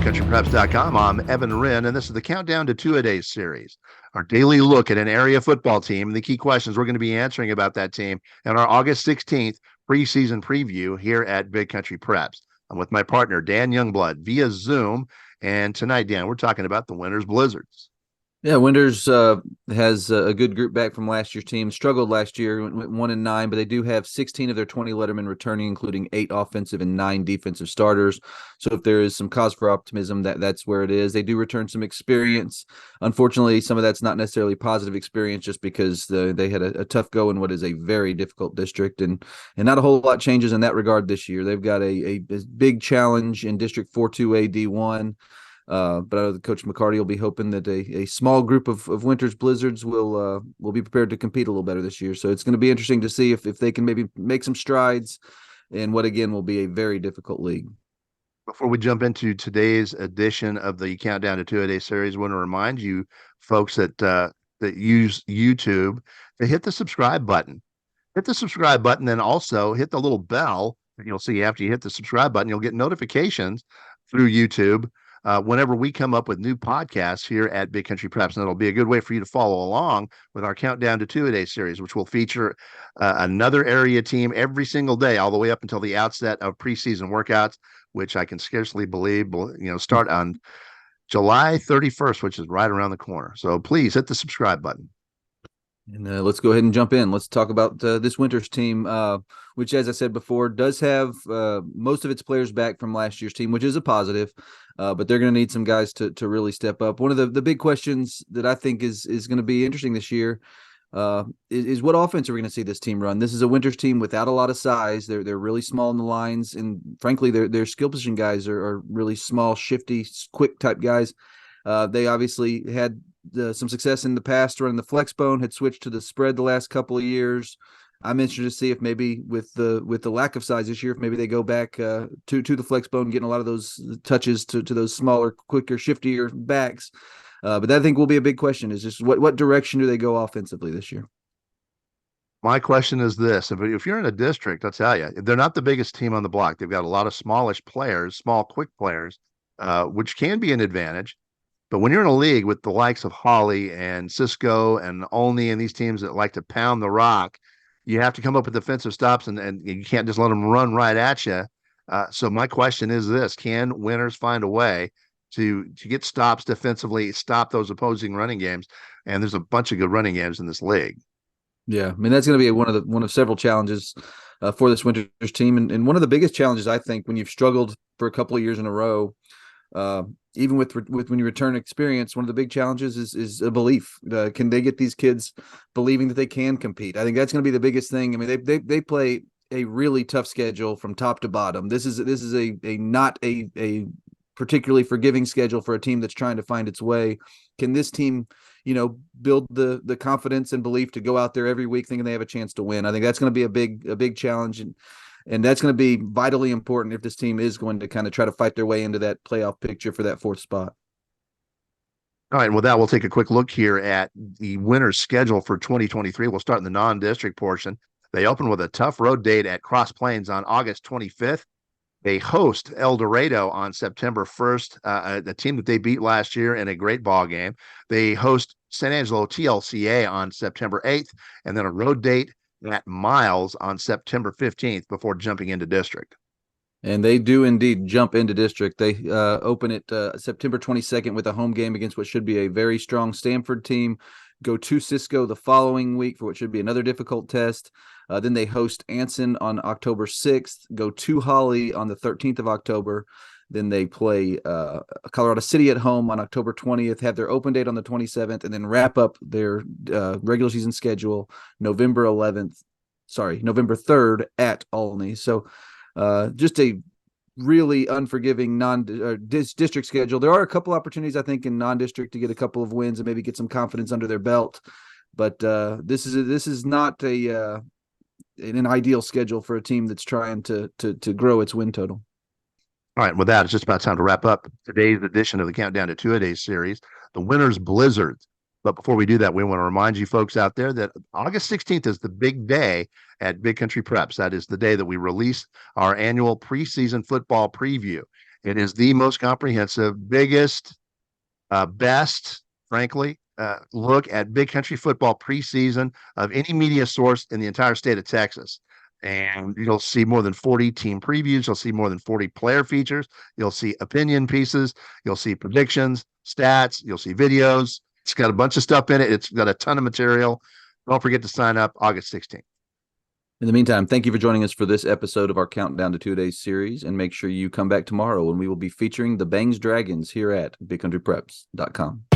BigCountryPreps.com. I'm Evan Wren, and this is the Countdown to Two-A-Days series, our daily look at an area football team and the key questions we're going to be answering about that team in our August 16th preseason preview here at Big Country Preps. I'm with my partner, Dan Youngblood, via Zoom. And tonight, Dan, we're talking about the Winters Blizzards. Yeah, Winters has a good group back from last year's team. Struggled last year, went 1-9, but they do have 16 of their 20 lettermen returning, including 8 offensive and 9 defensive starters. So if there is some cause for optimism, that's where it is. They do return some experience. Unfortunately, some of that's not necessarily positive experience, just because they had a tough go in what is a very difficult district, and not a whole lot changes in that regard this year. They've got a big challenge in District 4 2A D1. But I know that Coach McCarty will be hoping that a small group of Winters Blizzards will be prepared to compete a little better this year. So it's going to be interesting to see if they can maybe make some strides in what, again, will be a very difficult league. Before we jump into today's edition of the Countdown to Two-A-Day series, I want to remind you folks that use YouTube to hit the subscribe button. Hit the subscribe button, and also hit the little bell. You'll see after you hit the subscribe button, you'll get notifications through YouTube whenever we come up with new podcasts here at Big Country Preps. And it'll be a good way for you to follow along with our Countdown to Two-A-Day series, which will feature another area team every single day, all the way up until the outset of preseason workouts, which I can scarcely believe will start on July 31st, which is right around the corner. So please hit the subscribe button. And let's go ahead and jump in. Let's talk about this Winters team, which, as I said before, does have most of its players back from last year's team, which is a positive. But they're going to need some guys to really step up. One of the big questions that I think is going to be interesting this year is what offense are we going to see this team run? This is a Winters team without a lot of size. They're really small in the lines, and frankly, their skill position guys are really small, shifty, quick type guys. They obviously had some success in the past running the flex bone, had switched to the spread the last couple of years. I'm interested to see if maybe with the lack of size this year, if maybe they go back to the flex bone, getting a lot of those touches to those smaller, quicker, shiftier backs. But that, I think, will be a big question, is just what direction do they go offensively this year? My question is this: if you're in a district, I'll tell you, they're not the biggest team on the block. They've got a lot of smallish players, small, quick players, which can be an advantage. But when you're in a league with the likes of Holly and Cisco and Olney and these teams that like to pound the rock, you have to come up with defensive stops, and you can't just let them run right at you. So my question is this: can Winters find a way to get stops defensively, stop those opposing running games? And there's a bunch of good running games in this league. Yeah, I mean, that's going to be one of several challenges for this Winters team, and one of the biggest challenges, I think, when you've struggled for a couple of years in a row. Even with when you return experience, one of the big challenges is a belief. Can they get these kids believing that they can compete? I think that's going to be the biggest thing. I mean, they play a really tough schedule from top to bottom. This is not a particularly forgiving schedule for a team that's trying to find its way. Can this team, build the confidence and belief to go out there every week thinking they have a chance to win? I think that's going to be a big challenge, and that's going to be vitally important if this team is going to kind of try to fight their way into that playoff picture for that 4th spot. All right, and with that, we'll take a quick look here at the Winters schedule for 2023. We'll start in the non-district portion. They open with a tough road date at Cross Plains on August 25th. They host El Dorado on September 1st, a team that they beat last year in a great ball game. They host San Angelo TLCA on September 8th, and then a road date at Miles on September 15th before jumping into district. And they do indeed jump into district. They open it September 22nd with a home game against what should be a very strong Stanford team. Go to Cisco the following week for what should be another difficult test. Then they host Anson on October 6th, go to Holly on the 13th of October. Then they play Colorado City at home on October 20th, have their open date on the 27th, and then wrap up their regular season schedule November 3rd at Olney. So just a really unforgiving district schedule. There are a couple opportunities, I think, in non-district to get a couple of wins and maybe get some confidence under their belt. But this is not an ideal schedule for a team that's trying to grow its win total. All right, with that, it's just about time to wrap up today's edition of the Countdown to Two-A-Days series, the Winters Blizzards. But before we do that, we want to remind you folks out there that August 16th is the big day at Big Country Preps. That is the day that we release our annual preseason football preview. It is the most comprehensive, biggest, best, frankly, look at big country football preseason of any media source in the entire state of Texas. And you'll see more than 40 team previews. You'll see more than 40 player features. You'll see opinion pieces. You'll see predictions, stats. You'll see videos. It's got a bunch of stuff in it. It's got a ton of material. Don't forget to sign up August 16th. In the meantime, thank you for joining us for this episode of our Countdown to Two-A-Days series, and make sure you come back tomorrow when we will be featuring the Bangs Dragons here at BigCountryPreps.com.